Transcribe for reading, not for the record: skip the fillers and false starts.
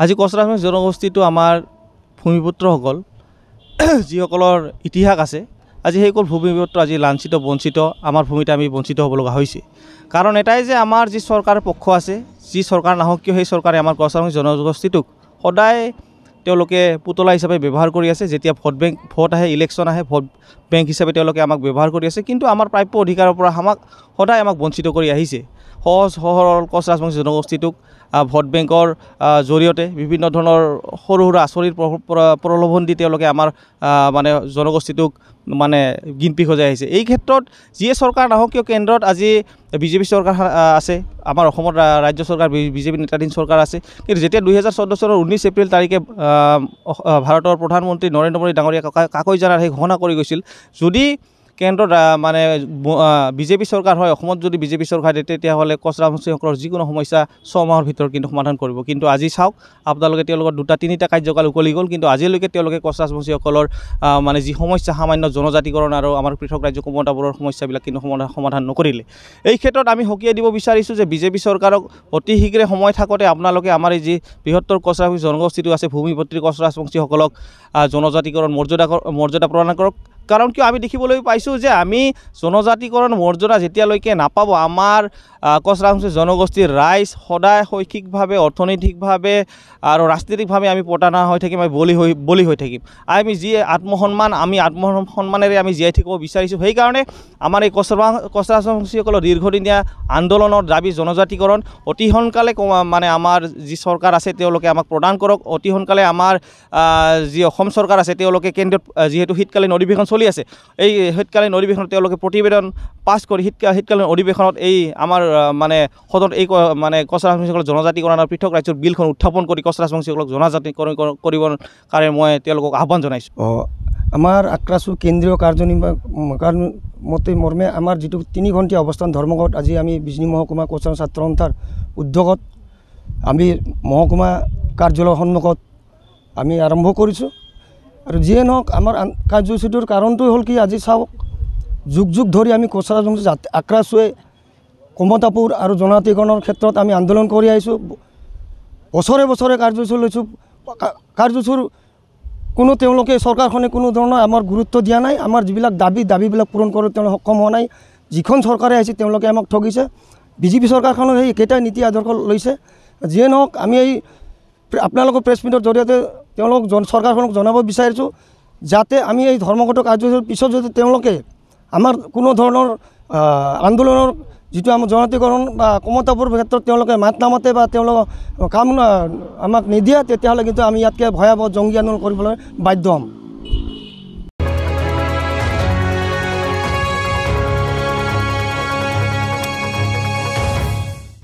আজি কোচ ৰাজবংশী জনগোষ্ঠীটো আমাৰ ভূমিপুত্ৰসকল যিসকলৰ ইতিহাস আছে, আজি সেইসকল ভূমিপুত্ৰ আজি লাঞ্ছিত বঞ্চিত আমাৰ ভূমিতে আমি বঞ্চিত হ'ব লগা হৈছে। কাৰণ এটাই যে আমাৰ যি চৰকাৰৰ পক্ষ আছে, যি চৰকাৰ নাহক কিয় সেই চৰকাৰে আমাৰ কোচ ৰাজবংশী জনগোষ্ঠীটোক সদায় তেওঁলোকে পুতলা হিচাপে ব্যৱহাৰ কৰি আছে। যেতিয়া ভোট আহে, ইলেকশ্যন আহে, ভোট বেংক হিচাপে তেওঁলোকে আমাক ব্যৱহাৰ কৰি আছে। কিন্তু আমাৰ প্ৰাপ্য অধিকাৰৰ পৰা সদায় আমাক বঞ্চিত কৰি আহিছে। সহজ সৰল কোচ ৰাজবংশী জনগোষ্ঠীটোক ভোট বেংকৰ জৰিয়তে বিভিন্ন ধৰণৰ সৰু সৰু আঁচনিৰ প্ৰলোভন দি তেওঁলোকে আমাৰ মানে জনগোষ্ঠীটোক মানে গিনপি সজাই আহিছে। এই ক্ষেত্ৰত যিয়ে চৰকাৰ নাহক কিয় কেন্দ্ৰত আজি বিজেপি চৰকাৰ আছে, আমাৰ অসমত ৰাজ্য চৰকাৰ বিজেপি নেতাধীন চৰকাৰ আছে। কিন্তু যেতিয়া 2014 চনৰ 19 এপ্ৰিল তাৰিখে ভাৰতৰ প্ৰধানমন্ত্ৰী নৰেন্দ্ৰ মোদী ডাঙৰীয়া কাকৈজানাৰ সেই ঘোষণা কৰি গৈছিল, যদি কেন্দ্ৰত মানে বিজেপি চৰকাৰ হয়, অসমত যদি বিজেপি চৰকাৰ হয়, তেতিয়াহ'লে কোচ ৰাজবংশীসকলৰ যিকোনো সমস্যা 6 মাহৰ ভিতৰত কিন্তু সমাধান কৰিব। কিন্তু আজি চাওক আপোনালোকে তেওঁলোকৰ 2-3টা কাৰ্যকাল উকলি গ'ল, কিন্তু আজিলৈকে তেওঁলোকে কোচ ৰাজবংশীসকলৰ মানে যি সমস্যা সামান্য জনজাতিকৰণ আৰু আমাৰ পৃথক ৰাজ্য ক্ষমতাবোৰৰ সমস্যাবিলাক কিন্তু সমাধান নকৰিলে। এই ক্ষেত্ৰত আমি সকীয়াই দিব বিচাৰিছোঁ যে বিজেপি চৰকাৰক অতি শীঘ্ৰে সময় থাকোঁতে আপোনালোকে আমাৰ এই যি বৃহত্তৰ কোচ ৰাজবংশী জনগোষ্ঠীটো আছে, ভূমিপুত্ৰী কোচ ৰাজবংশীসকলক জনজাতিকৰণ মৰ্যাদা প্ৰদান কৰক। কাৰণ কিয় আমি দেখিবলৈ পাইছোঁ যে আমি জনজাতিকৰণ মৰ্যাদা যেতিয়ালৈকে নাপাব, আমাৰ কোচ ৰাজবংশী জনগোষ্ঠীৰ ৰাইজ সদায় শৈক্ষিকভাৱে, অৰ্থনৈতিকভাৱে আৰু ৰাজনৈতিকভাৱে আমি পতানা হৈ থাকিম, আমি বলি হৈ থাকিম। আমি যি আত্মসন্মানেৰে আমি জীয়াই থাকিব বিচাৰিছোঁ। সেইকাৰণে আমাৰ এই কোচ ৰাজবংশীসকলৰ দীৰ্ঘদিনীয়া আন্দোলনৰ দাবী জনজাতিকৰণ অতি সোনকালে মানে আমাৰ যি চৰকাৰ আছে তেওঁলোকে আমাক প্ৰদান কৰক। অতি সোনকালে আমাৰ যি অসম চৰকাৰ আছে তেওঁলোকে কেন্দ্ৰত যিহেতু শীতকালীন অধিৱেশন চলি আছে, এই শীতকালীন অধিৱেশনত তেওঁলোকে প্ৰতিবেদন পাছ কৰি শীতকালীন অধিৱেশনত এই আমাৰ মানে সদনত এই মানে কোচ ৰাজবংশীসকলৰ জনজাতিকৰণ আৰু পৃথক ৰাজ্যৰ বিলখন উত্থাপন কৰি কোচ ৰাজবংশীসকলক জনজাতিকৰণ কৰিবৰ কাৰণে মই তেওঁলোকক আহ্বান জনাইছোঁ। আমাৰ আক্ৰাছু কেন্দ্ৰীয় কাৰ্যনিৰ্বাহী মতে মৰ্মে আমাৰ যিটো 3 ঘণ্টীয়া অৱস্থান ধৰ্মঘট আজি আমি বিজনী মহকুমা কোচ ৰাজবংশী ছাত্ৰ সন্থাৰ উদ্যোগত আমি মহকুমা কাৰ্যালয়ৰ সন্মুখত আমি আৰম্ভ কৰিছোঁ। আৰু যিয়ে নহওক আমাৰ কাৰ্যসূচীটোৰ কাৰণটো হ'ল কি, আজি চাওক যুগ ধৰি আমি কোচ ৰাজবংশী আক্ৰাছুৱে কমতাপুৰ আৰু জনজাতিকৰণৰ ক্ষেত্ৰত আমি আন্দোলন কৰি আহিছোঁ। বছৰে বছৰে কাৰ্যসূচী লৈছোঁ। কাৰ্যসূচীৰ কোনো তেওঁলোকে চৰকাৰখনে কোনো ধৰণৰ আমাৰ গুৰুত্ব দিয়া নাই। আমাৰ যিবিলাক দাবীবিলাক পূৰণ কৰোঁ তেওঁলোকে সক্ষম হোৱা নাই। যিখন চৰকাৰে আহিছে তেওঁলোকে আমাক ঠগিছে। বিজেপি চৰকাৰখনৰ সেই একেটাই নীতি আদৰ্শ লৈছে। যিয়ে নহওক আমি এই আপোনালোকৰ প্ৰেছ মিটৰ জৰিয়তে চৰকাৰখনক জনাব বিচাৰিছোঁ যাতে আমি এই ধৰ্মঘট কাৰ্যসূচীৰ পিছত যদি তেওঁলোকে আমাৰ কোনো ধৰণৰ আন্দোলনৰ যিটো আমাৰ জনজাতিকৰণ বা কমতাপুৰ ক্ষেত্ৰত তেওঁলোকে মাত নামাতে বা তেওঁলোকক কাম আমাক নিদিয়ে, তেতিয়াহ'লে কিন্তু আমি ইয়াতকৈ ভয়াৱহ জংগী আন্দোলন কৰিবলৈ বাধ্য হ'ম।